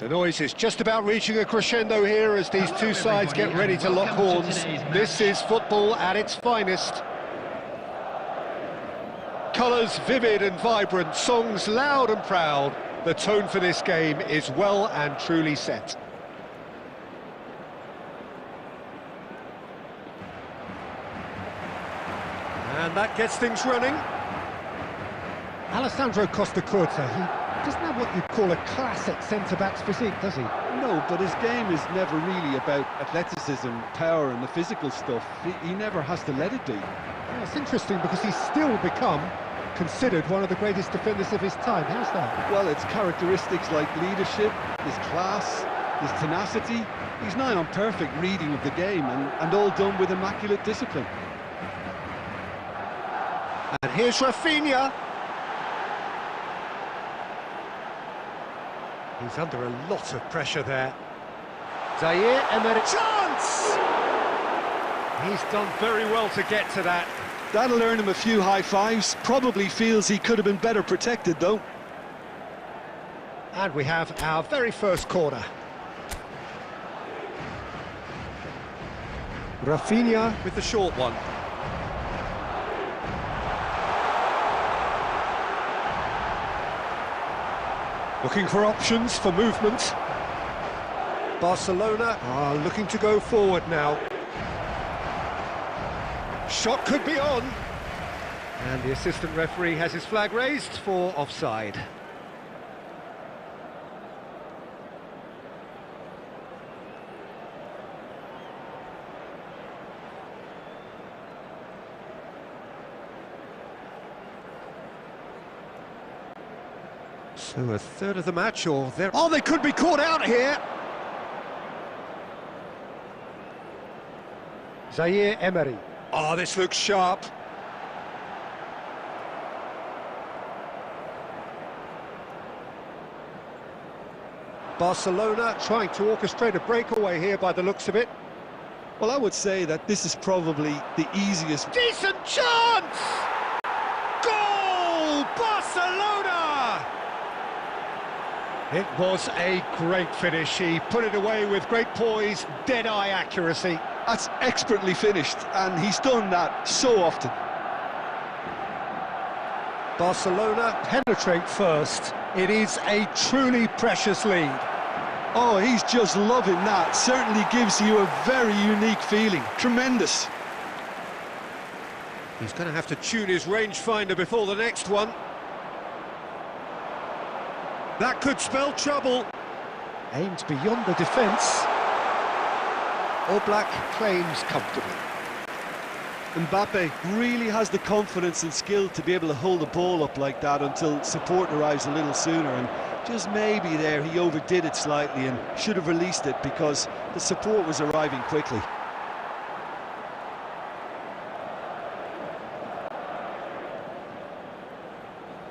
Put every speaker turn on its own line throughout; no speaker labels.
The noise is just about reaching a crescendo here as these two sides get ready to lock horns. This is football at its finest. Colours vivid and vibrant, songs loud and proud. The tone for this game is well and truly set. And that gets things running.
Alessandro Costa Curta, he doesn't have what you'd call a classic centre-back's physique, does he?
No, but his game is never really about athleticism, power and the physical stuff. He never has to let it be.
Yeah, it's interesting because he's still become considered one of the greatest defenders of his time. How's that?
Well, it's characteristics like leadership, his class, his tenacity. He's nigh on perfect reading of the game and all done with immaculate discipline.
And here's Rafinha. He's under a lot of pressure there. Zaire Emery. Chance! He's done very well to get to that.
That'll earn him a few high fives. Probably feels he could have been better protected, though.
And we have our very first corner. Rafinha with the short one. Looking for options for movement. Barcelona are looking to go forward now. Shot could be on. And the assistant referee has his flag raised for offside. So a third of the match, or there... Oh, they could be caught out here!
Zaire Emery.
Oh, this looks sharp. Barcelona trying to orchestrate a breakaway here by the looks of it.
Well, I would say that this is probably the easiest...
Decent chance! Goal! Barcelona! It was a great finish. He put it away with great poise, dead-eye accuracy.
That's expertly finished, and he's done that so often.
Barcelona penetrate first. It is a truly precious lead.
Oh, he's just loving that. Certainly gives you a very unique feeling. Tremendous.
He's going to have to tune his rangefinder before the next one. That could spell trouble.
Aimed beyond the defence.
All Black claims comfortably.
Mbappe really has the confidence and skill to be able to hold the ball up like that until support arrives a little sooner, and just maybe there he overdid it slightly and should have released it because the support was arriving quickly.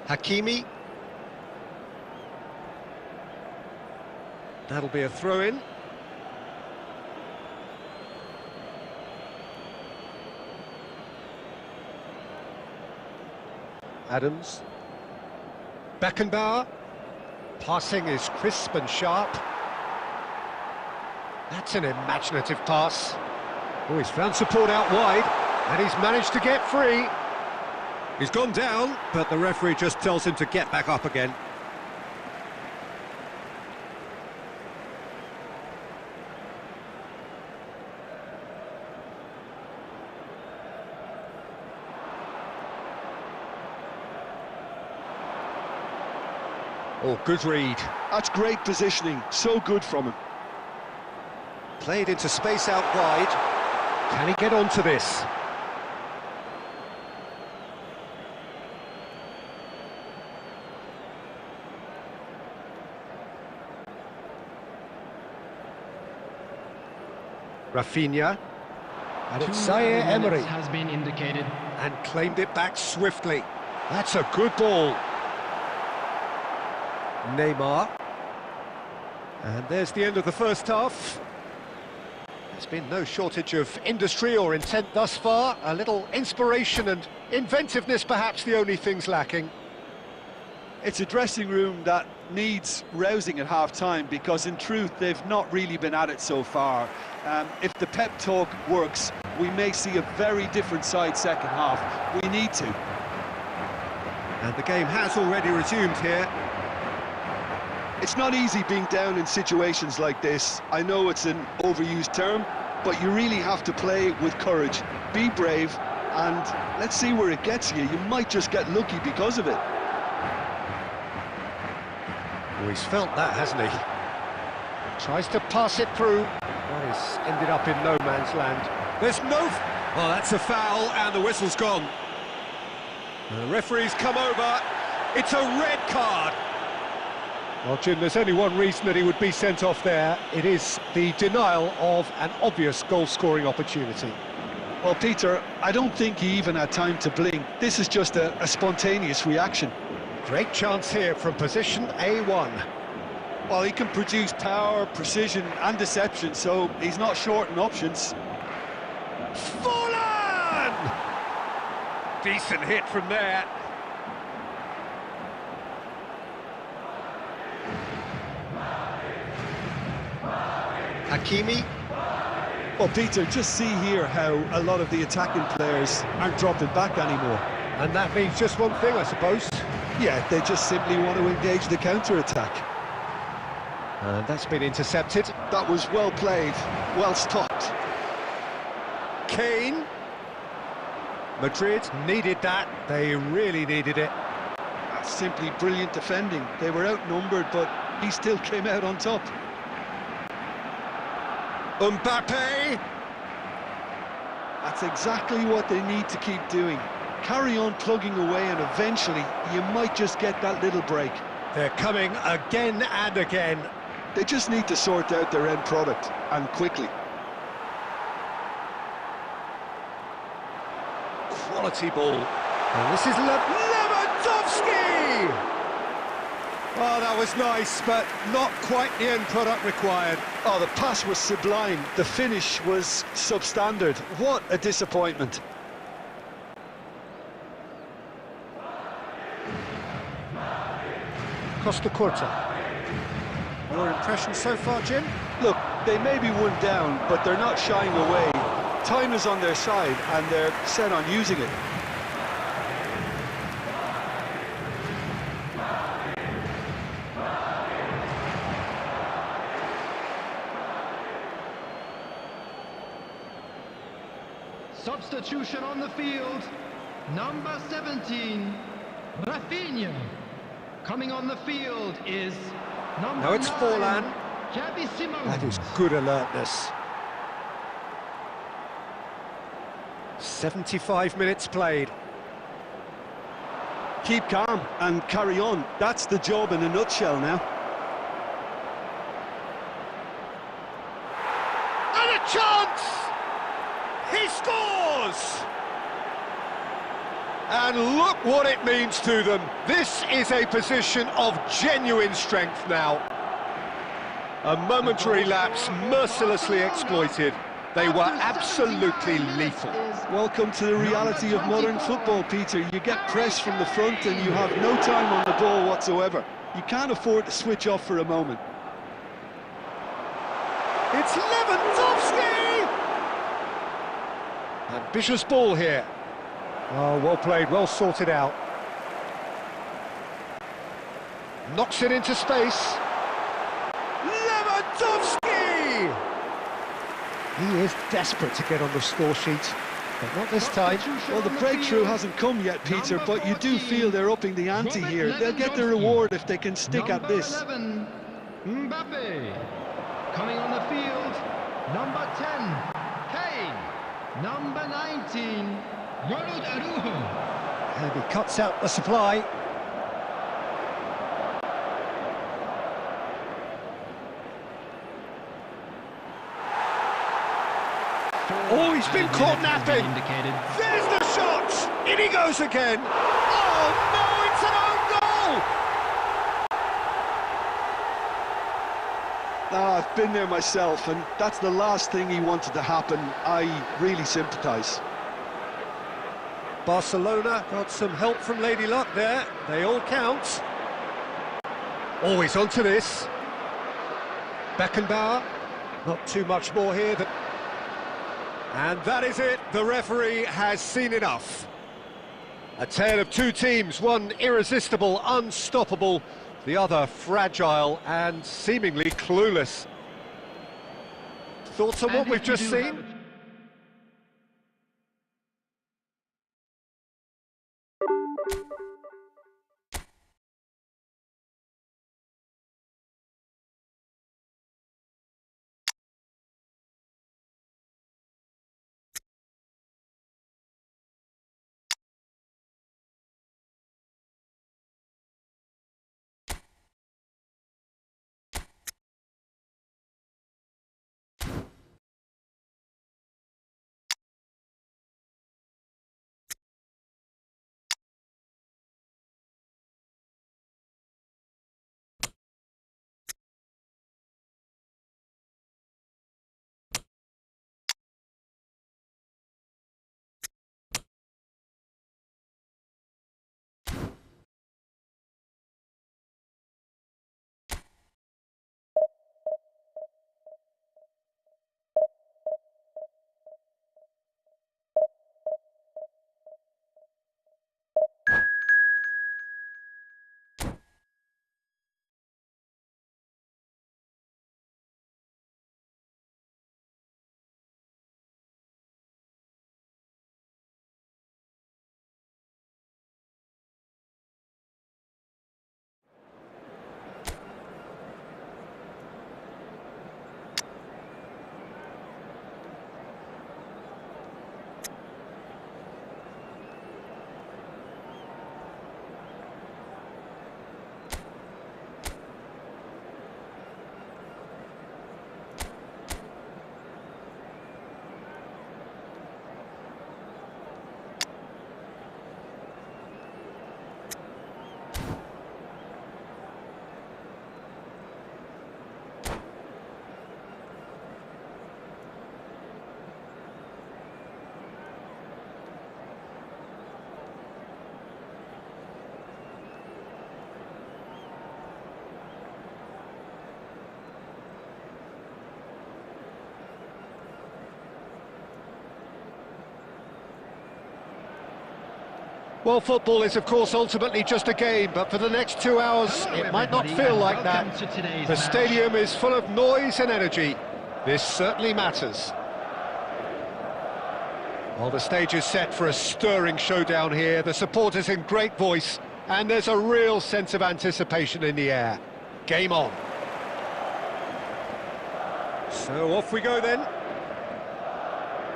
Hakimi. That'll be a throw-in. Adams. Beckenbauer. Passing is crisp and sharp. That's an imaginative pass. Oh, he's found support out wide, and he's managed to get free. He's gone down, but the referee just tells him to get back up again. Oh, good read.
That's great positioning, so good from him.
Played into space out wide. Can he get onto this? Rafinha. And it's Zaire Emery.
Has been indicated.
And claimed it back swiftly. That's a good ball. Neymar. And there's the end of the first half. There's been no shortage of industry or intent thus far. A little inspiration and inventiveness, perhaps the only things lacking.
It's a dressing room that needs rousing at half-time because, in truth, they've not really been at it so far. If the pep talk works, we may see a very different side second half. We need to.
And the game has already resumed here.
It's not easy being down in situations like this. I know it's an overused term, but you really have to play with courage. Be brave, and let's see where it gets you. You might just get lucky because of it.
Oh, he's felt that, hasn't he? Tries to pass it through. Well, he's ended up in no man's land. There's no... Well, that's a foul, and the whistle's gone. The referee's come over. It's a red card.
Well, Jim, there's only one reason that he would be sent off there. It is the denial of an obvious goal-scoring opportunity.
Well, Peter, I don't think he even had time to blink. This is just a spontaneous reaction.
Great chance here from position A1.
Well, he can produce power, precision and deception, so he's not short in options.
Fallen! Decent hit from there. Hakimi.
Well, Peter, just see here how a lot of the attacking players aren't dropping back anymore.
And that means just one thing, I suppose.
Yeah, they just simply want to engage the counter-attack.
And that's been intercepted.
That was well played, well stopped.
Kane. Madrid needed that. They really needed it.
That's simply brilliant defending. They were outnumbered, but he still came out on top.
Mbappe.
That's exactly what they need to keep doing. Carry on plugging away, and eventually you might just get that little break.
They're coming again and again.
They just need to sort out their end product, and quickly.
Quality ball. And this is Lewandowski! Oh, that was nice, but not quite the end product required.
Oh, the pass was sublime. The finish was substandard. What a disappointment.
Costa Curta. Your impression so far, Jim?
Look, they may be one down, but they're not shying away. Time is on their side, and they're set on using it.
Substitution on the field, number 17, Rafinha. Coming on the field is number
Now it's
9,
Forlan.
Xavi Simons.
That is good alertness. 75 minutes played.
Keep calm and carry on. That's the job in a nutshell now.
And a chance! He scores! And look what it means to them. This is a position of genuine strength now. A momentary lapse mercilessly exploited. They were absolutely lethal.
Welcome to the reality of modern football, Peter. You get press from the front and you have no time on the ball whatsoever. You can't afford to switch off for a moment.
It's Lewandowski! Ambitious ball here. Oh, well played, well sorted out. Knocks it into space. Lewandowski! He is desperate to get on the score sheet, but not this time.
Well, the breakthrough hasn't come yet, Peter, but you do feel they're upping the ante here. They'll get the reward if they can stick at this.
11, Mbappe. Coming on the field, number 10, Kane. Number 19, Ronald Araujo.
And he cuts out the supply. Oh, he's been caught napping. There's the shot! In he goes again. Oh no, it's an own goal!
Ah, I've been there myself, and that's the last thing he wanted to happen. I really sympathise.
Barcelona got some help from Lady Luck there. They all count. Always onto this. Beckenbauer. Not too much more here. And that is it. The referee has seen enough. A tale of two teams, one irresistible, unstoppable, the other fragile and seemingly clueless. Thoughts on what we've just seen?
Well, football is, of course, ultimately just a game, but for the next 2 hours,
Hello,
it might not
everybody,
feel
and
like that.
welcome to today's
The
match.
stadium is full of noise and energy. This certainly matters. Well, the stage is set for a stirring showdown here. The supporters in great voice, and there's a real sense of anticipation in the air. Game on. So off we go then.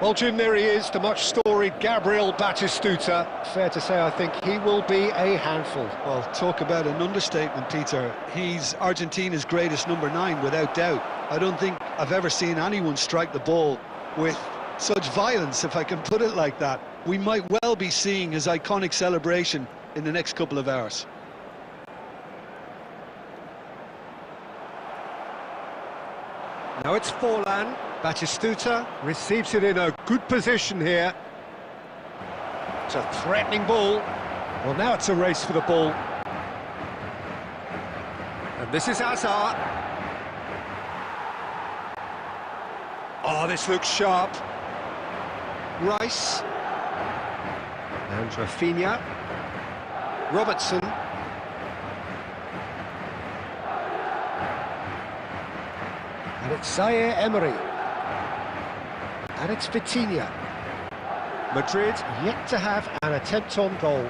Well, Jim, there he is, the much-storied Gabriel Batistuta. Fair to say, I think he will be a handful.
Well, talk about an understatement, Peter. He's Argentina's greatest number 9, without doubt. I don't think I've ever seen anyone strike the ball with such violence, if I can put it like that. We might well be seeing his iconic celebration in the next couple of hours.
Now it's Forlan. Batistuta receives it in a good position here. It's a threatening ball. Well, now it's a race for the ball. And this is Hazard. Oh, this looks sharp. Rice. And Rafinha. Robertson. And it's Zaire Emery. And it's Vitinha. Madrid yet to have an attempt on goal.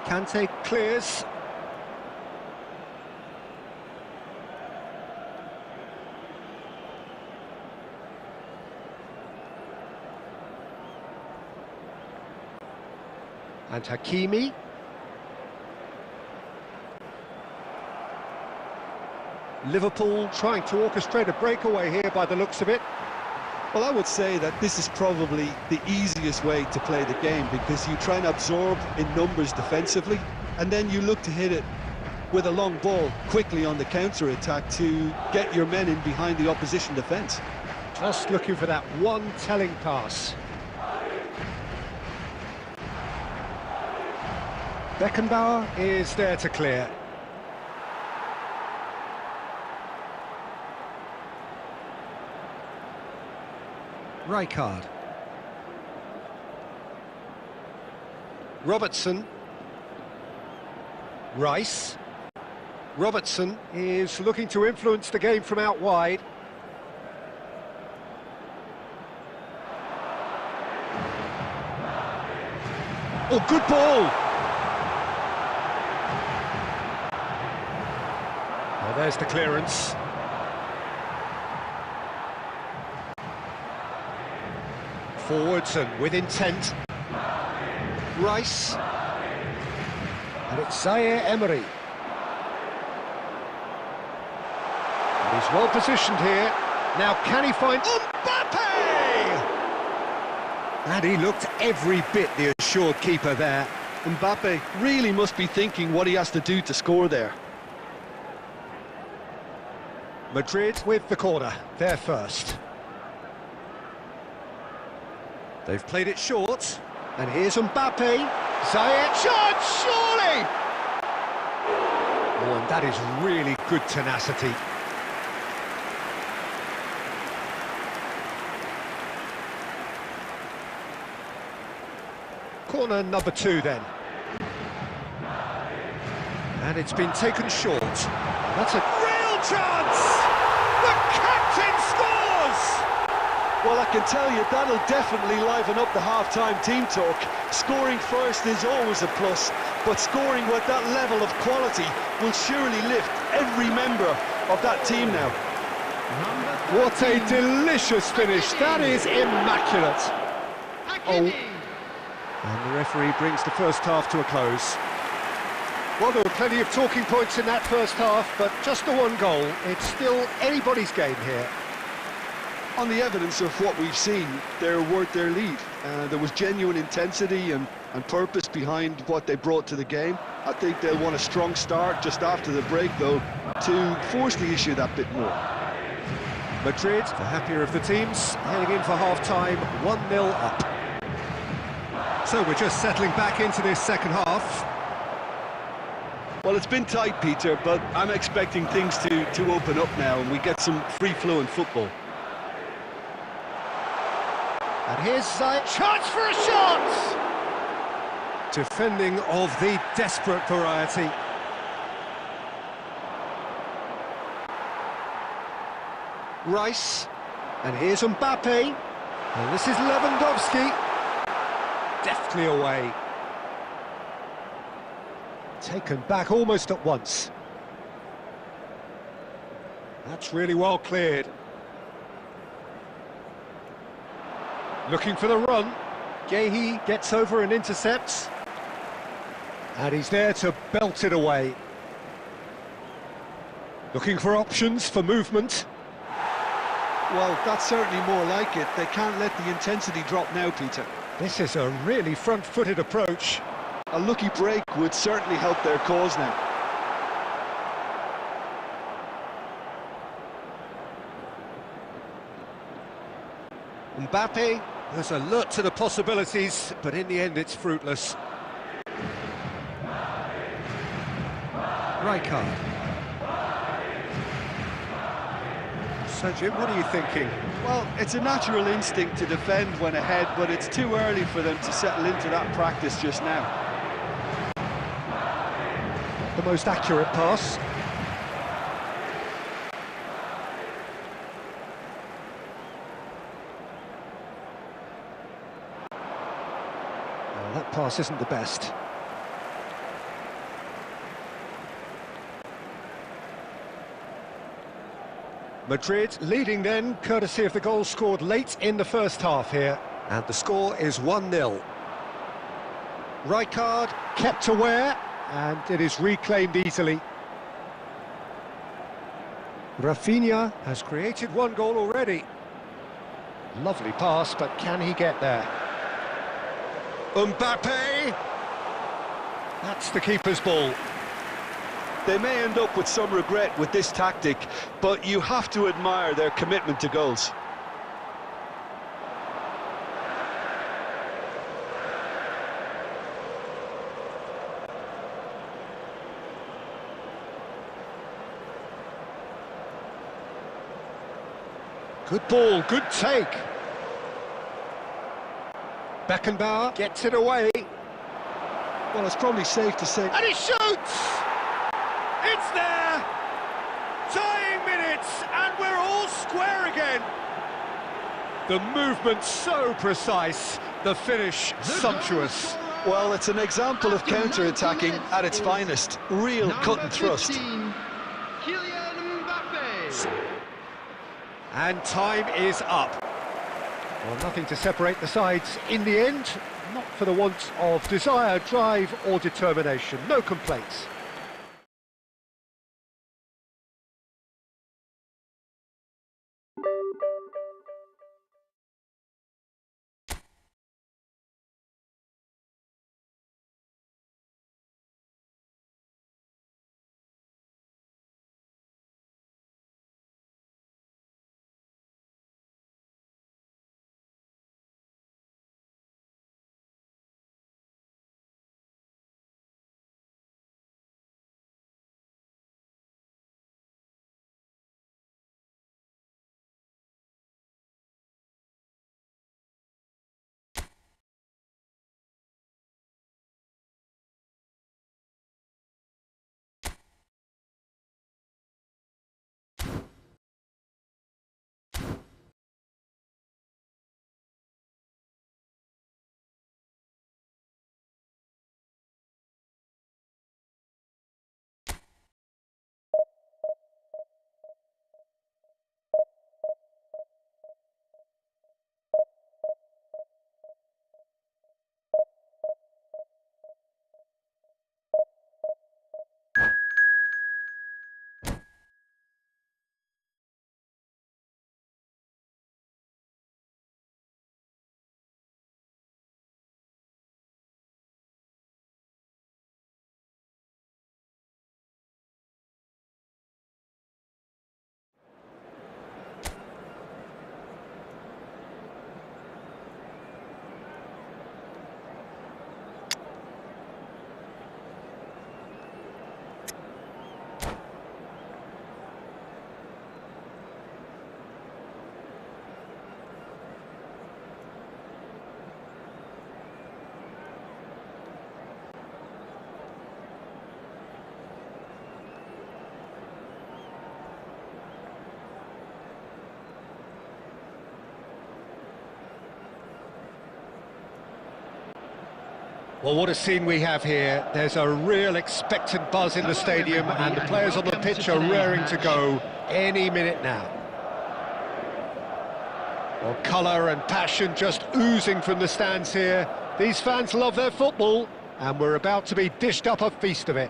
Kante clears. And Hakimi. Liverpool trying to orchestrate a breakaway here by the looks of it.
Well, I would say that this is probably the easiest way to play the game, because you try and absorb in numbers defensively, and then you look to hit it with a long ball quickly on the counter-attack to get your men in behind the opposition defence.
Just looking for that one telling pass. Beckenbauer is there to clear. Rijkaard. Robertson. Rice. Robertson is looking to influence the game from out wide. Oh, good ball! Well, there's the clearance. Forwards and with intent. Rice. And it's Zaire Emery. And he's well positioned here. Now can he find Mbappe? And he looked every bit the assured keeper there.
Mbappe really must be thinking what he has to do to score there.
Madrid with the corner, they're first. They've played it short, and here's Mbappe. Ziyech, shot, surely! Oh, and that is really good tenacity. Corner number 2 then. And it's been taken short. That's a real chance! The captain scores!
Well, I can tell you that'll definitely liven up the half-time team talk. Scoring first is always a plus, but scoring with that level of quality will surely lift every member of that team now.
What a delicious finish. That is immaculate. Oh, and the referee brings the first half to a close. Well, there were plenty of talking points in that first half, but just the one goal. It's still anybody's game here.
On the evidence of what we've seen, they're worth their lead. There was genuine intensity and purpose behind what they brought to the game. I think they'll want a strong start just after the break, though, to force the issue that bit more.
Madrid, the happier of the teams, heading in for half-time, 1-0 up. So we're just settling back into this second half.
Well, it's been tight, Peter, but I'm expecting things to open up now and we get some free-flowing football.
And here's Zayt. Chance for a shot! Defending of the desperate variety. Rice. And here's Mbappe. And this is Lewandowski. Deftly away. Taken back almost at once. That's really well cleared. Looking for the run. Gehi gets over and intercepts. And he's there to belt it away. Looking for options for movement.
Well, that's certainly more like it. They can't let the intensity drop now, Peter.
This is a really front-footed approach.
A lucky break would certainly help their cause now.
Mbappe has alert to the possibilities, but in the end it's fruitless. Rijkaard. So Jim, what are you thinking?
Well, it's a natural instinct to defend when ahead, but it's too early for them to settle into that practice just now.
The most accurate pass. Well, that pass isn't the best. Madrid leading then, courtesy of the goal scored late in the first half here. And the score is 1-0. Rijkaard kept aware, and it is reclaimed easily. Rafinha has created one goal already. Lovely pass, but can he get there? Mbappe! That's the keeper's ball.
They may end up with some regret with this tactic, but you have to admire their commitment to goals.
Good ball, good take. Beckenbauer gets it away.
Well, it's probably safe to say...
And he shoots! It's there! Dying minutes, and we're all square again. The movement so precise, the finish sumptuous.
Well, it's an example of counter-attacking at its finest. Real cut and thrust.
Kylian Mbappe.
And time is up. Well, nothing to separate the sides in the end, not for the want of desire, drive or determination. No complaints. Well, what a scene we have here. There's a real expectant buzz in the stadium, and the players on the pitch are raring to go any minute now. Well, colour and passion just oozing from the stands here. These fans love their football, and we're about to be dished up a feast of it.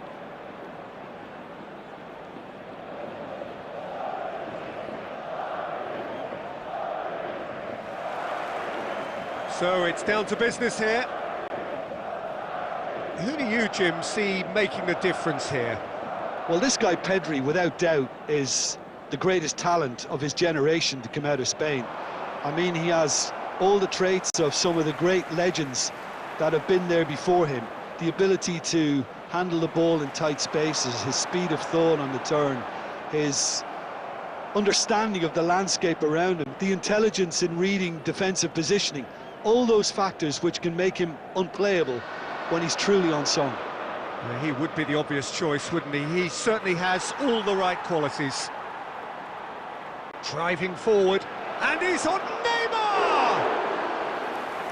So it's down to business here. Who do you, Jim, see making the difference here?
Well, this guy Pedri, without doubt, is the greatest talent of his generation to come out of Spain. I mean, he has all the traits of some of the great legends that have been there before him. The ability to handle the ball in tight spaces, his speed of thought on the turn, his understanding of the landscape around him, the intelligence in reading defensive positioning, all those factors which can make him unplayable when he's truly on song.
Yeah, he would be the obvious choice, wouldn't he? He certainly has all the right qualities. Driving forward, and he's on Neymar!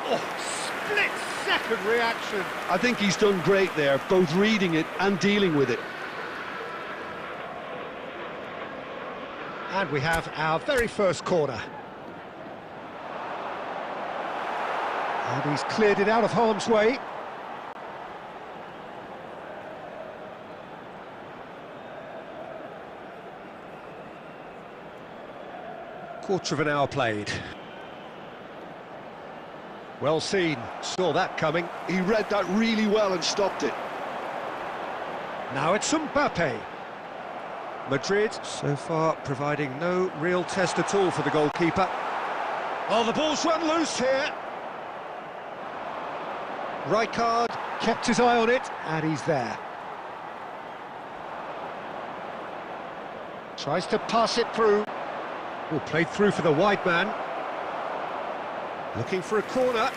Oh, split-second reaction.
I think he's done great there, both reading it and dealing with it.
And we have our very first corner. And he's cleared it out of harm's way. Quarter of an hour played. Well seen, saw that coming.
He read that really well and stopped it.
Now it's Mbappe. Madrid, so far, providing no real test at all for the goalkeeper. Oh, the ball's run loose here. Rijkaard kept his eye on it, and he's there. Tries to pass it through. Oh, played through for the wide man. Looking for a corner.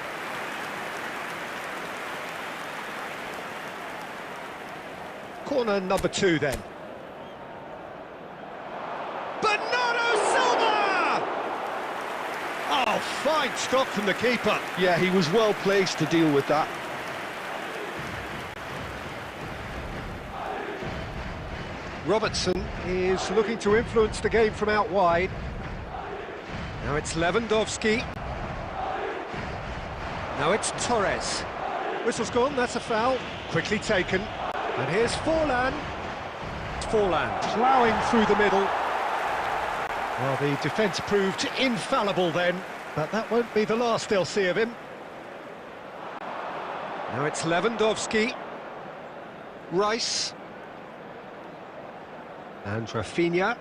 Corner number 2 then. Bernardo Silva! Oh, fine stop from the keeper.
Yeah, he was well placed to deal with that.
Robertson is looking to influence the game from out wide. Now it's Lewandowski. Now it's Torres. Whistle's gone, that's a foul. Quickly taken. And here's Forlan. Forlan ploughing through the middle. Well, the defence proved infallible then, but that won't be the last they'll see of him. Now it's Lewandowski. Rice. And Rafinha.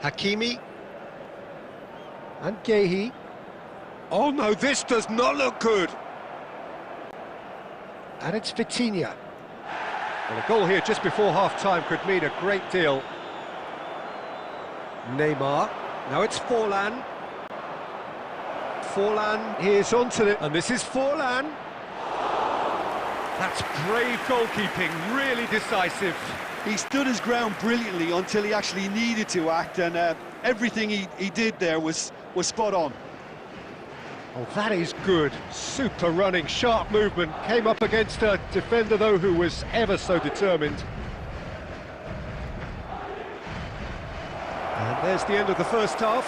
Hakimi. And Gehi. Oh no, this does not look good. And it's Vitinha. Well, a goal here just before half-time could mean a great deal. Neymar. Now it's Forlan. Forlan is onto it, and this is Forlan. That's brave goalkeeping, really decisive.
He stood his ground brilliantly until he actually needed to act, and everything he did there was spot on.
Oh, that is good. Super running, sharp movement. Came up against a defender, though, who was ever so determined. And there's the end of the first half.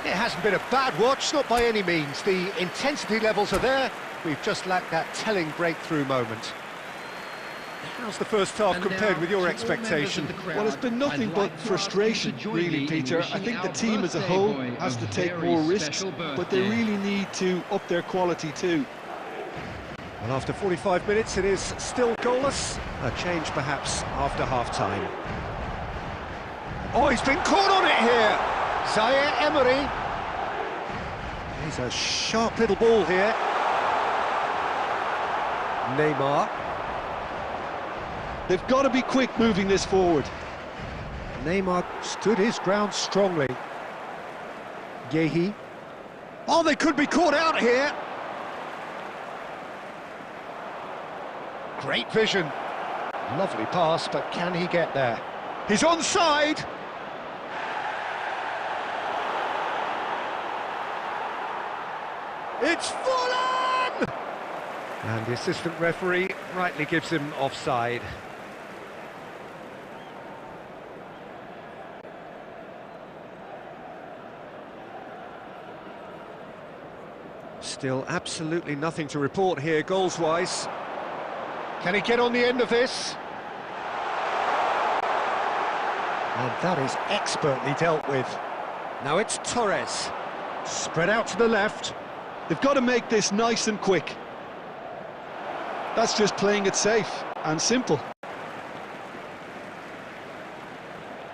It hasn't been a bad watch, not by any means. The intensity levels are there. We've just lacked that telling breakthrough moment. How's the first half compared with your expectation?
Well, it's been nothing but frustration, really, Peter. I think the team as a whole has to take more risks, but they really need to up their quality too.
Well, after 45 minutes, it is still goalless. A change, perhaps, after half-time. Oh, he's been caught on it here! Zaire Emery. He's a sharp little ball here. Neymar.
They've got to be quick moving this forward.
Neymar stood his ground strongly. Gehi. Oh, they could be caught out here. Great vision. Lovely pass, but can he get there? He's onside. It's Forlan! And the assistant referee rightly gives him offside. Still absolutely nothing to report here, goals-wise. Can he get on the end of this? And that is expertly dealt with. Now it's Torres. Spread out to the left.
They've got to make this nice and quick. That's just playing it safe and simple.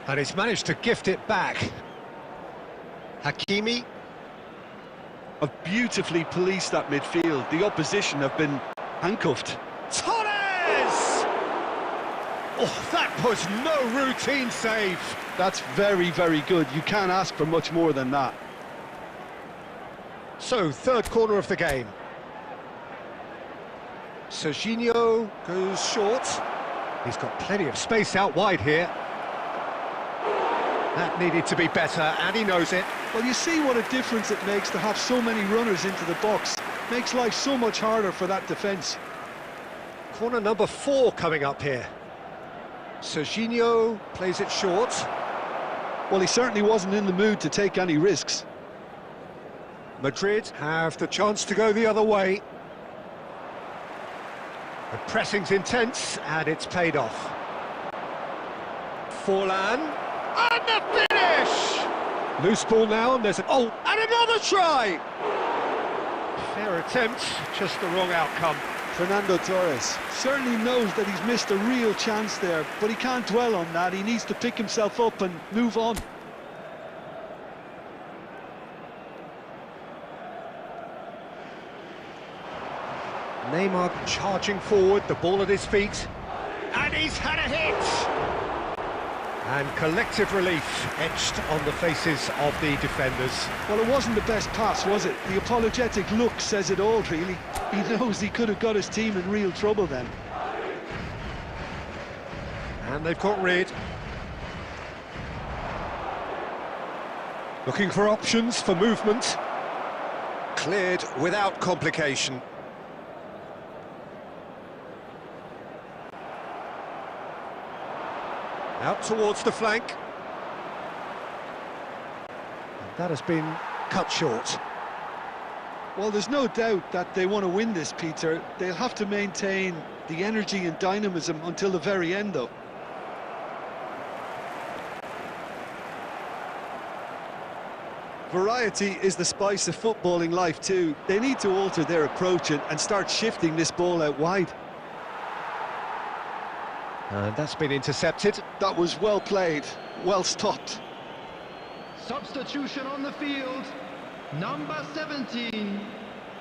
And he's managed to gift it back. Hakimi.
Have beautifully policed that midfield. The opposition have been handcuffed.
Torres! Oh, that was no routine save.
That's very, very good. You can't ask for much more than that.
So, third corner of the game. Serginho goes short. He's got plenty of space out wide here. That needed to be better, and he knows it.
Well, you see what a difference it makes to have so many runners into the box. Makes life so much harder for that defence.
Corner number 4 coming up here. Serginho plays it short.
Well, he certainly wasn't in the mood to take any risks.
Madrid have the chance to go the other way. The pressing's intense, and it's paid off. Forlan. And the finish! Loose ball now, and there's an... Oh, and another try! Fair attempt, just the wrong outcome.
Fernando Torres certainly knows that he's missed a real chance there, but he can't dwell on that. He needs to pick himself up and move on.
Neymar charging forward, the ball at his feet. And he's had a hit! And collective relief etched on the faces of the defenders.
Well, it wasn't the best pass, was it? The apologetic look says it all, really. He knows he could have got his team in real trouble then.
And they've got rid. Looking for options for movement. Cleared without complication. Out towards the flank. And that has been cut short.
Well, there's no doubt that they want to win this, Peter. They'll have to maintain the energy and dynamism until the very end, though. Variety is the spice of footballing life too. They need to alter their approach and start shifting this ball out wide.
And that's been intercepted.
That was well played, well stopped.
Substitution on the field. Number 17,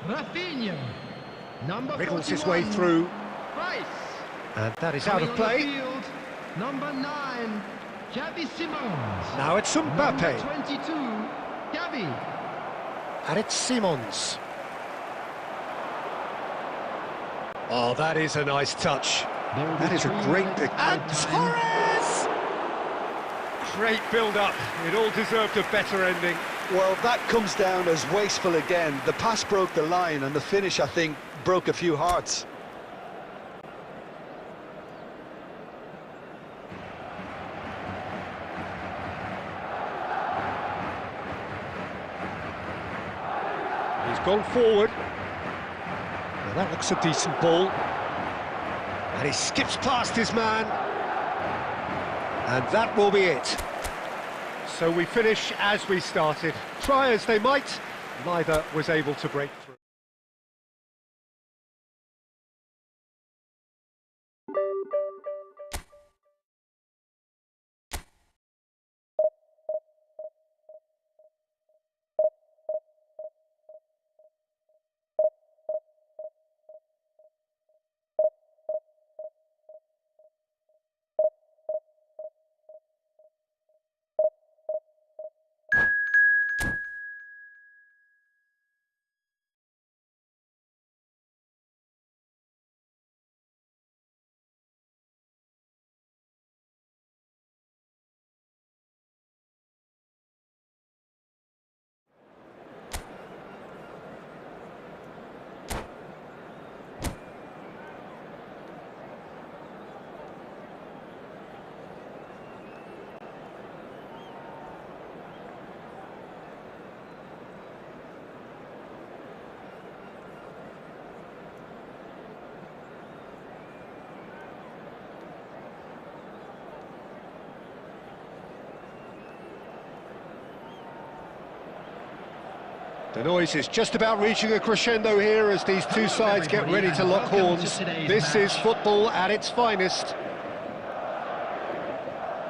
Rafinha. Number
Wriggles
41,
his way through.
Price.
And that is
Coming
out of
on
play.
the field, number 9, Xavi Simons.
Now it's
Number
Mbappe.
22, Xavi.
And it's Simons. Oh, that is a nice touch. That is a great pick. And Torres! Great build-up. It all deserved a better ending.
Well, that comes down as wasteful again. The pass broke the line and the finish, I think, broke a few hearts.
He's gone forward. Now that looks a decent ball. And he skips past his man. And that will be it. So we finish as we started. Try as they might, neither was able to break through. The noise is just about reaching a crescendo here as these two sides get ready to lock horns. This is football at its finest.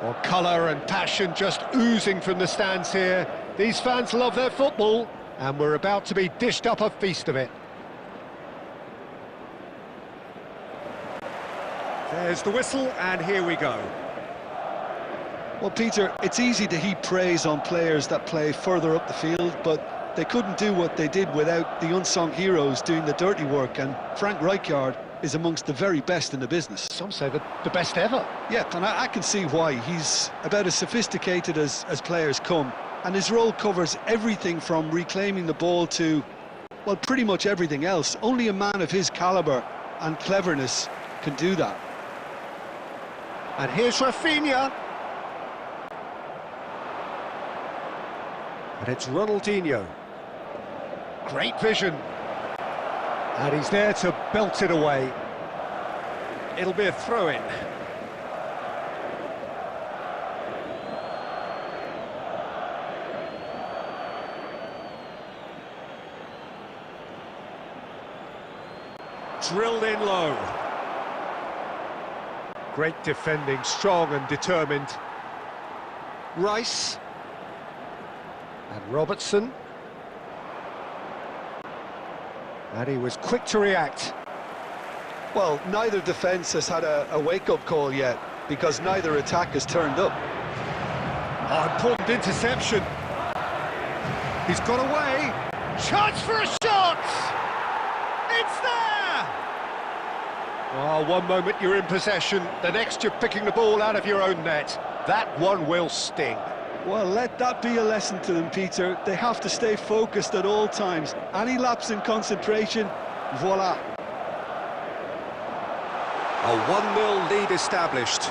Well, colour and passion just oozing from the stands here. These fans love their football, and we're about to be dished up a feast of it. There's the whistle, and here we go.
Well, Peter, it's easy to heap praise on players that play further up the field, but they couldn't do what they did without the unsung heroes doing the dirty work, and Frank Rijkaard is amongst the very best in the business.
Some say the best ever.
Yeah, and I can see why. He's about as sophisticated as players come, and his role covers everything from reclaiming the ball to, well, pretty much everything else. Only a man of his calibre and cleverness can do that.
And here's Rafinha. And it's Ronaldinho. Great vision. And he's there to belt it away. It'll be a throw-in. Drilled in low. Great defending, strong and determined. Rice. And Robertson. And he was quick to react.
Well, neither defence has had a wake-up call yet, because neither attack has turned up.
Oh, important interception. He's got away. Chance for a shot! It's there! Oh, one moment you're in possession, the next you're picking the ball out of your own net. That one will sting.
Well, let that be a lesson to them, Peter. They have to stay focused at all times. Any lapse in concentration, voila.
A 1-0 lead established.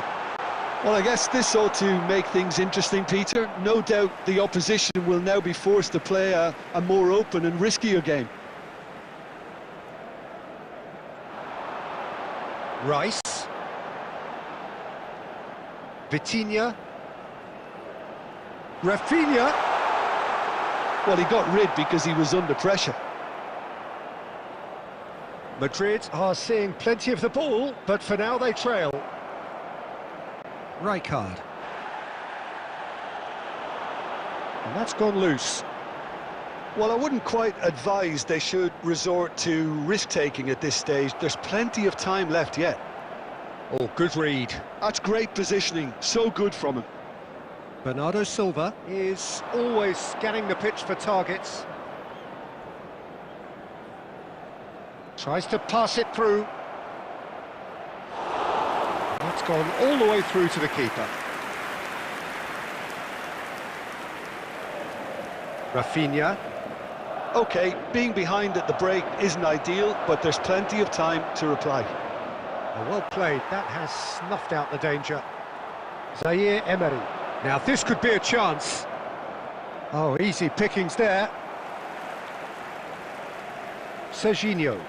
Well, I guess this ought to make things interesting, Peter. No doubt the opposition will now be forced to play a more open and riskier game.
Rice. Vitinha. Rafinha.
Well, he got rid because he was under pressure.
Madrid are seeing plenty of the ball, but for now they trail. Rijkaard. And that's gone loose.
Well, I wouldn't quite advise they should resort to risk-taking at this stage. There's plenty of time left yet.
Oh, good read.
That's great positioning, so good from him.
Bernardo Silva is always scanning the pitch for targets. Tries to pass it through. It's gone all the way through to the keeper. Rafinha.
OK, being behind at the break isn't ideal, but there's plenty of time to reply.
Well played, that has snuffed out the danger. Zaire Emery. Now this could be a chance. Oh, easy pickings there. Serginho.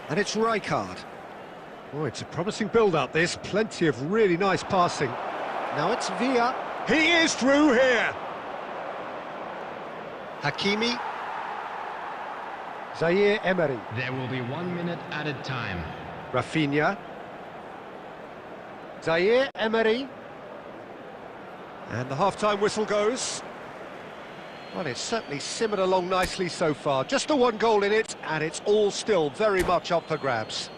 And it's Rijkaard. Oh, it's a promising build-up, this. Plenty of really nice passing. Now it's Villa. He is through here! Hakimi. Zaire Emery.
There will be 1 minute added time.
Rafinha. Zaire Emery. And the half-time whistle goes. Well, it's certainly simmered along nicely so far. Just the one goal in it, and it's all still very much up for grabs.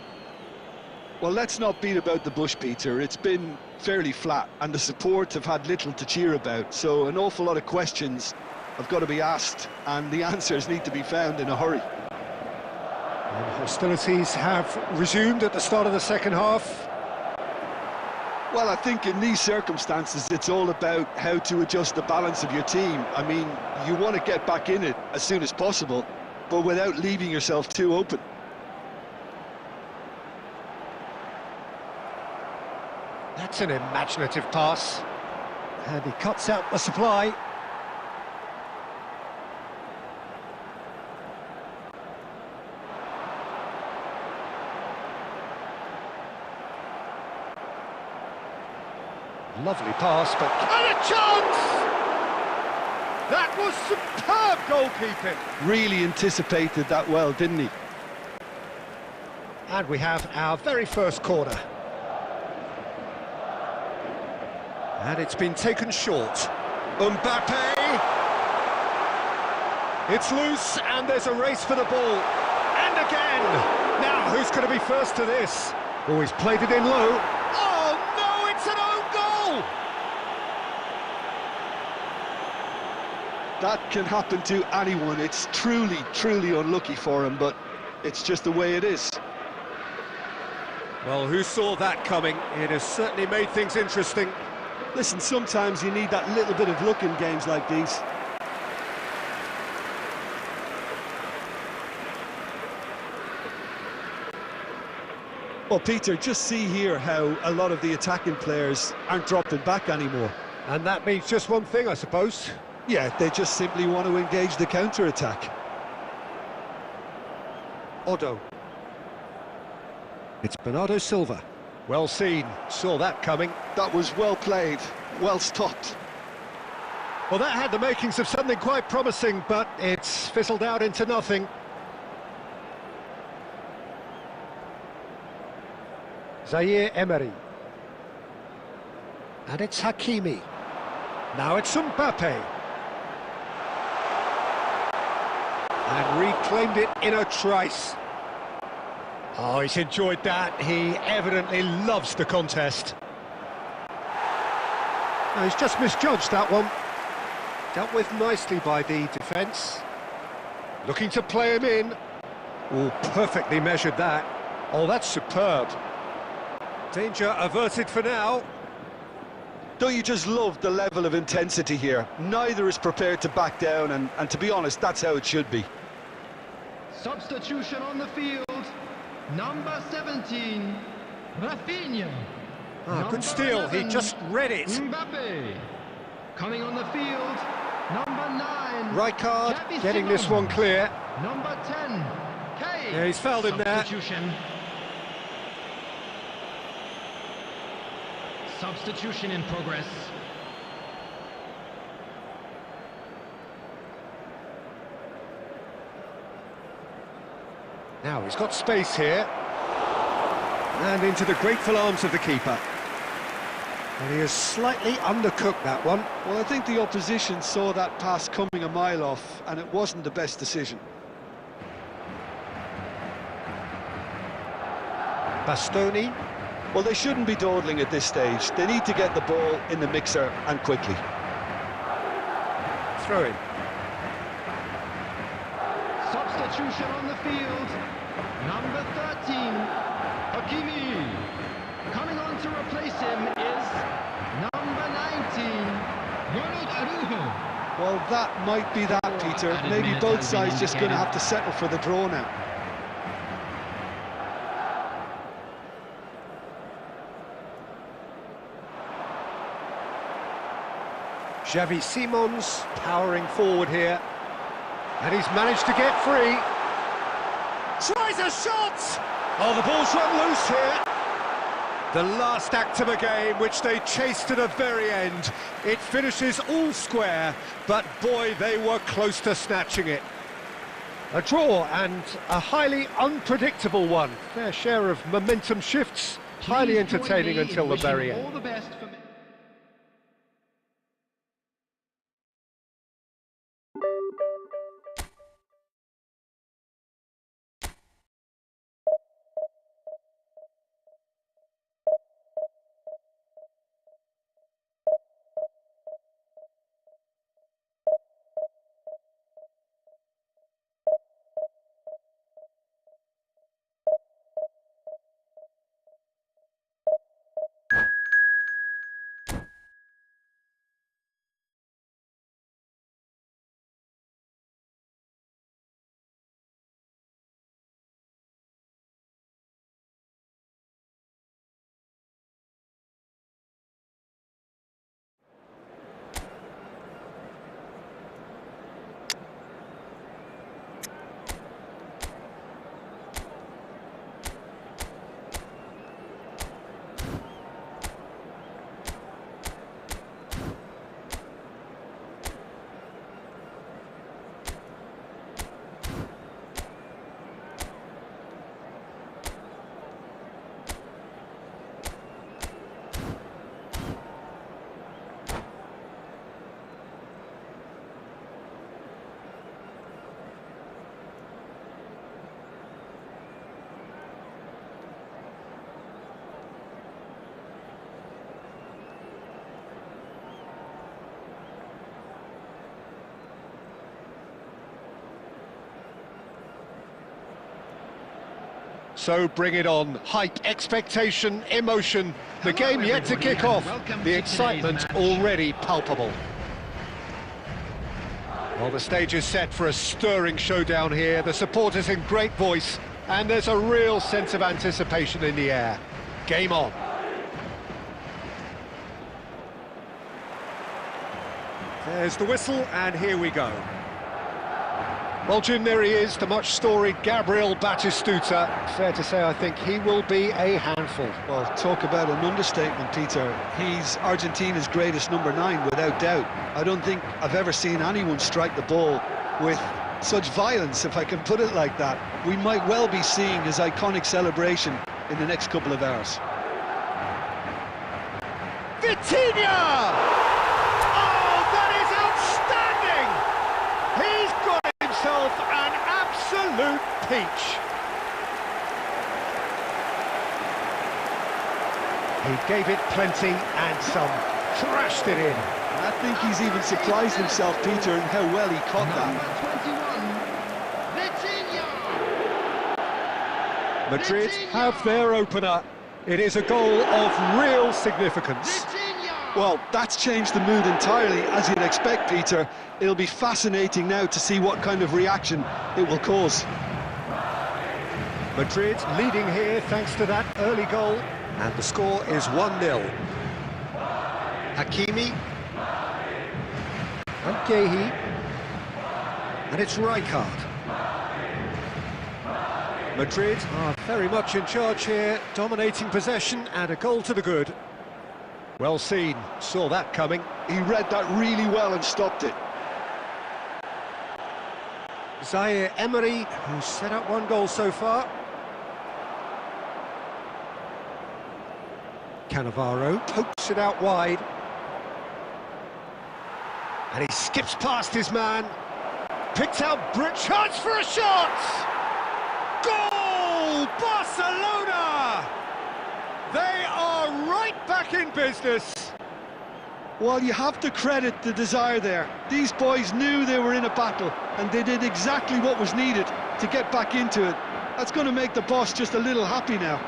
Well, let's not beat about the bush, Peter. It's been fairly flat, and the support have had little to cheer about. So an awful lot of questions have got to be asked, and the answers need to be found in a hurry.
And hostilities have resumed at the start of the second half.
Well, I think in these circumstances, it's all about how to adjust the balance of your team. I mean, you want to get back in it as soon as possible, but without leaving yourself too open.
That's an imaginative pass. And he cuts out the supply. Lovely pass, but... And a chance!
That was superb goalkeeping.
Really anticipated that well, didn't he?
And we have our very first corner. And it's been taken short. Mbappe! It's loose, and there's a race for the ball. And again! Now, who's going to be first to this? Oh, he's played it in low. Oh, no, it's an own goal!
That can happen to anyone. It's truly, truly unlucky for him, but it's just the way it is.
Well, who saw that coming? It has certainly made things interesting.
Listen, sometimes you need that little bit of luck in games like these. Well, Peter, just see here how a lot of the attacking players aren't dropping back anymore.
And that means just one thing, I suppose.
Yeah, they just simply want to engage the counter-attack.
Odo. It's Bernardo Silva. Well seen, saw that coming.
That was well played, well stopped.
Well, that had the makings of something quite promising, but it's fizzled out into nothing. Zaire Emery. And it's Hakimi. Now it's Mbappe. And reclaimed it in a trice. Oh, he's enjoyed that. He evidently loves the contest. Oh, he's just misjudged that one. Dealt with nicely by the defence. Looking to play him in. Oh, perfectly measured that. Oh, that's superb. Danger averted for now.
Don't you just love the level of intensity here? Neither is prepared to back down, and to be honest, that's how it should be.
Substitution on the field. Number 17, Rafinha.
Ah, good steal, he just read it.
Mbappe. Coming on the field, number 9.
Rijkaard
Xavi
getting this
Simons.
one clear.
Number 10, Kane.
Yeah, he's fouled him there.
Substitution. Substitution in progress.
Now he's got space here. And into the grateful arms of the keeper. And he has slightly undercooked that one.
Well, I think the opposition saw that pass coming a mile off, and it wasn't the best decision.
Bastoni.
Well, they shouldn't be dawdling at this stage. They need to get the ball in the mixer, and quickly.
Throw in.
Substitution on the field. Number 13, Hakimi. Coming on to replace him is number 19, Ronald Araujo.
Well, that might be that, Peter. Maybe both sides just going to have to settle for the draw now.
Xavi Simons powering forward here. And he's managed to get free. Tries a shot! Oh, the ball's run loose here. The last act of a game, which they chased to the very end. It finishes all square, but boy, they were close to snatching it. A draw, and a highly unpredictable one. Fair share of momentum shifts. Highly entertaining until the very end.
All the best for
So bring it on. Hype, expectation, emotion. The game yet to kick off. The excitement already palpable. Well, the stage is set for a stirring showdown here. The supporters in great voice, and there's a real sense of anticipation in the air. Game on. There's the whistle, and here we go. Well, Jim, there he is, the much-storied Gabriel Batistuta. Fair to say, I think he will be a handful.
Well, talk about an understatement, Peter. He's Argentina's greatest number 9, without doubt. I don't think I've ever seen anyone strike the ball with such violence, if I can put it like that. We might well be seeing his iconic celebration in the next couple of hours.
Vitinha! Oh, that is outstanding! He's got himself an absolute peach. He gave it plenty and some, thrashed it in.
I think he's even surprised himself, Peter, in how well he caught that.
Madrid have their opener. It is a goal of real significance.
Well, that's changed the mood entirely, as you'd expect, Peter. It'll be fascinating now to see what kind of reaction it will cause.
Madrid leading here thanks to that early goal, and the score is 1-0. Hakimi, and Gehi, and it's Rijkaard. Madrid are very much in charge here, dominating possession and a goal to the good. Well seen, saw that coming.
He read that really well and stopped it.
Zaire Emery, who's set up one goal so far. Cannavaro pokes it out wide. And he skips past his man. Picks out chance for a shot! Goal! Barcelona! They are right back in business.
Well, you have to credit the desire there. These boys knew they were in a battle, and they did exactly what was needed to get back into it. That's going to make the boss just a little happy now.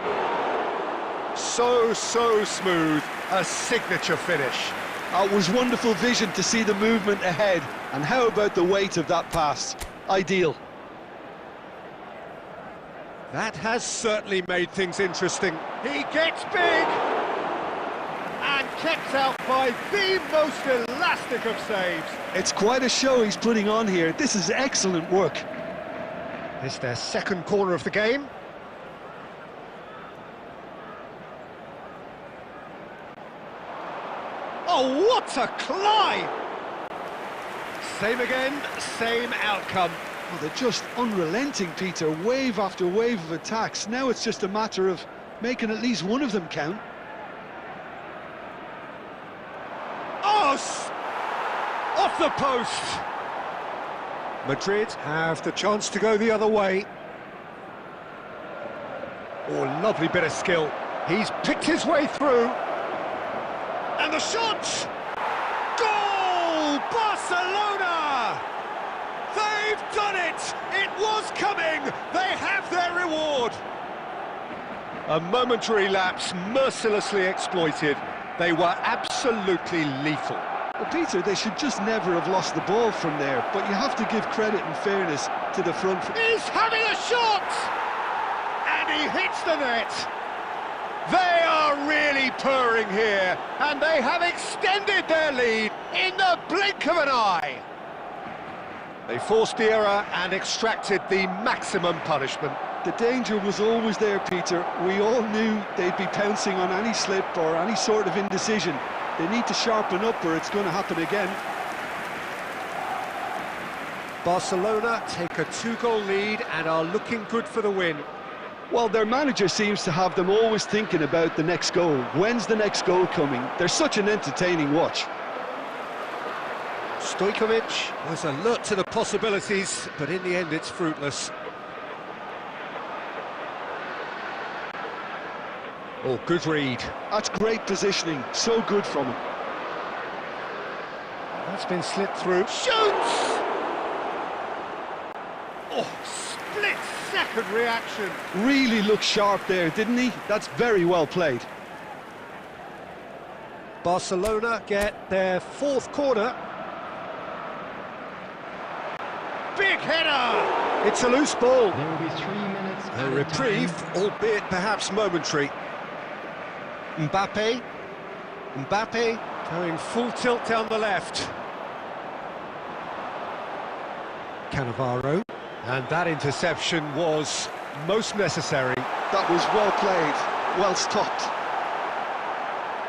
So smooth. A signature finish.
It was wonderful vision to see the movement ahead. And how about the weight of that pass? Ideal.
That has certainly made things interesting. He gets big and kept out by the most elastic of saves.
It's quite a show he's putting on here. This is excellent work.
It's their second corner of the game. Oh, what a climb! Same again, same outcome.
Well, they're just unrelenting, Peter. Wave after wave of attacks. Now it's just a matter of making at least one of them count.
Oh, off the post! Madrid have the chance to go the other way. Oh, lovely bit of skill. He's picked his way through. And the shot! Goal! Barcelona! They've done it! It was coming! They have their reward! A momentary lapse mercilessly exploited. They were absolutely lethal.
Well, Peter, they should just never have lost the ball from there, but you have to give credit and fairness to the front.
He's having a shot! And he hits the net! They are really purring here, and they have extended their lead in the blink of an eye. They forced the error and extracted the maximum punishment.
The danger was always there, Peter. We all knew they'd be pouncing on any slip or any sort of indecision. They need to sharpen up or it's going to happen again.
Barcelona take a 2-goal lead and are looking good for the win.
Well, their manager seems to have them always thinking about the next goal. When's the next goal coming? They're such an entertaining watch.
Stojkovic was alert to the possibilities, but in the end it's fruitless. Oh, good read.
That's great positioning, so good from him.
That's been slipped through. Shoots! Oh, splits! second reaction.
Really looked sharp there, didn't he? That's very well played.
Barcelona get their fourth corner.
Big header!
It's a loose ball.
There will be 3 minutes
A reprieve, albeit perhaps momentary. Mbappe. Mbappe going full tilt down the left. Cannavaro. And that interception was most necessary.
That was well played, well stopped.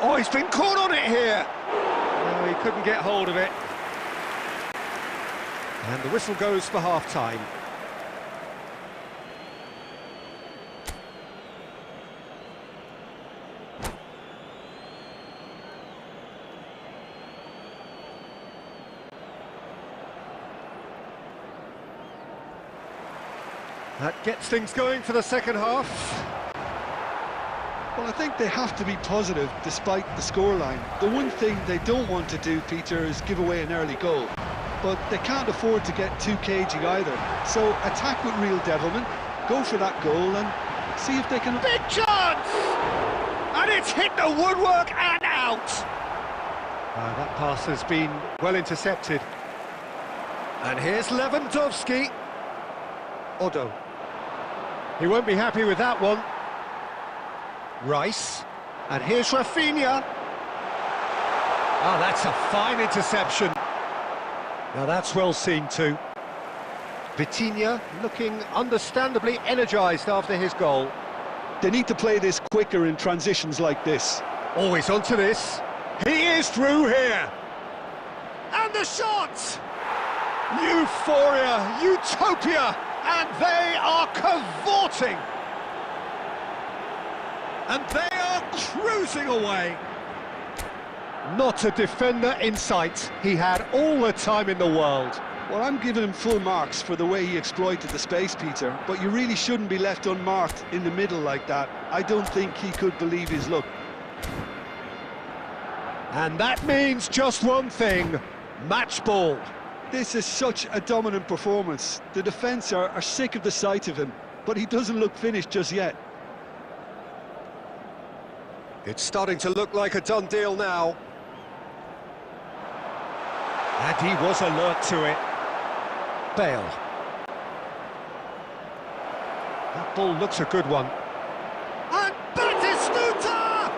Oh, he's been caught on it here. No, he couldn't get hold of it. And the whistle goes for half-time. That gets things going for the second half.
Well, I think they have to be positive despite the scoreline. The one thing they don't want to do, Peter, is give away an early goal. But they can't afford to get too cagey either. So attack with real devilment, go for that goal and see if they can...
Big chance! And it's hit the woodwork and out!
That pass has been well intercepted. And here's Lewandowski. Odo. He won't be happy with that one. Rice. And here's Rafinha. Oh, that's a fine interception. Now that's well seen too. Vitinha looking understandably energised after his goal.
They need to play this quicker in transitions like this.
Always onto this. He is through here.
And the shot!
Euphoria, utopia, and they are cavorting. And they are cruising away. Not a defender in sight. He had all the time in the world.
Well, I'm giving him full marks for the way he exploited the space, Peter, but you really shouldn't be left unmarked in the middle like that. I don't think he could believe his luck.
And that means just one thing, match ball.
This is such a dominant performance. The defence are sick of the sight of him, but he doesn't look finished just yet.
It's starting to look like a done deal now. And he was alert to it. Bale. That ball looks a good one.
And Batistuta!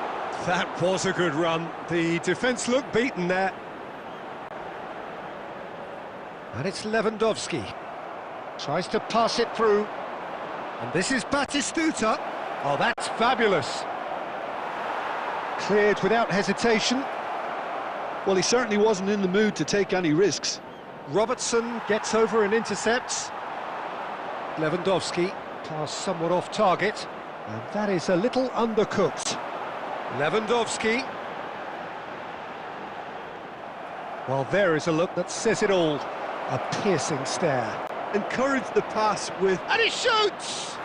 That was a good run. The defence looked beaten there. And it's Lewandowski. Tries to pass it through. And this is Batistuta. Oh, that's fabulous. Cleared without hesitation.
Well, he certainly wasn't in the mood to take any risks.
Robertson gets over and intercepts. Lewandowski, pass somewhat off target. And that is a little undercooked. Lewandowski. Well, there is a look that says it all. A piercing stare.
Encourage the pass with...
And he shoots!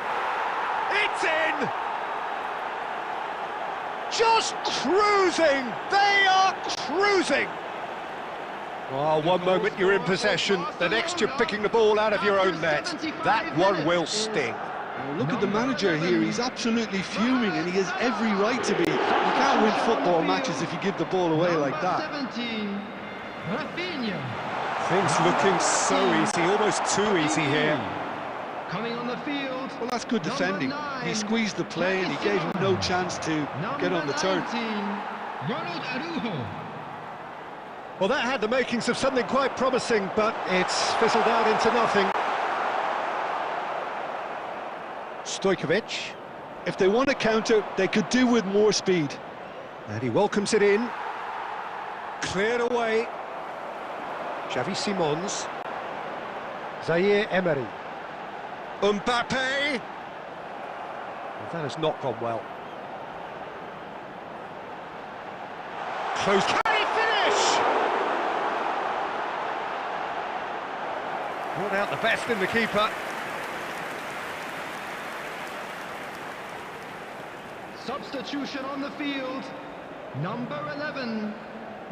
It's in! Just cruising! They are cruising!
Oh, one moment you're in possession, the next you're picking the ball out of your own net. That one will sting.
Well, look at the manager here, he's absolutely fuming and he has every right to be. You can't win football matches if you give the ball away like that.
17, Rafinha.
Things looking so easy, almost too easy here.
Coming on the field.
Well, that's good defending. He squeezed the play and he gave him no chance to get on the turn.
Ronald Araujo.
Well, that had the makings of something quite promising, but it's fizzled out into nothing. Stojkovic.
If they want to counter, they could do with more speed.
And he welcomes it in. Cleared away. Xavi Simons. Zaire Emery. Mbappe! Well, that has not gone well. Close.
Can he finish?
Brought out the best in the keeper.
Substitution on the field. Number 11.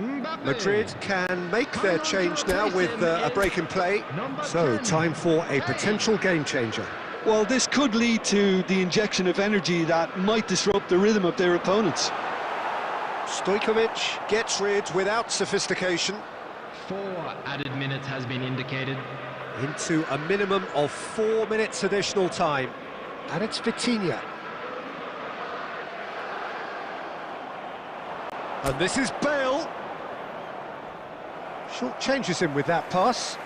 Mbappe.
Madrid can make their change now with a break in play. So, time for a potential game changer.
Well, this could lead to the injection of energy that might disrupt the rhythm of their opponents.
Stojkovic gets rid without sophistication.
4 added minutes has been indicated.
Into a minimum of 4 minutes additional time. And it's Vitinha. And this is Bale. Short changes him with that pass.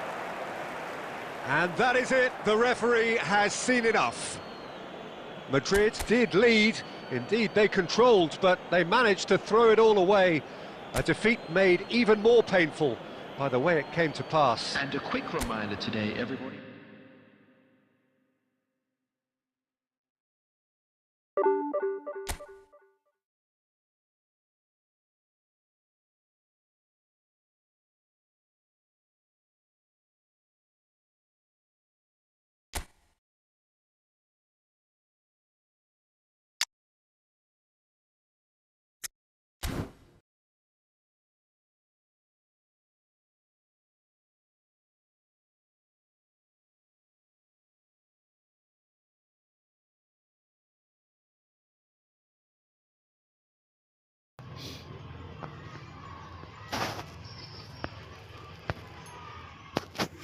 And that is it. The referee has seen enough. Madrid did lead. Indeed, they controlled, but they managed to throw it all away. A defeat made even more painful by the way it came to pass.
And a quick reminder today, everybody.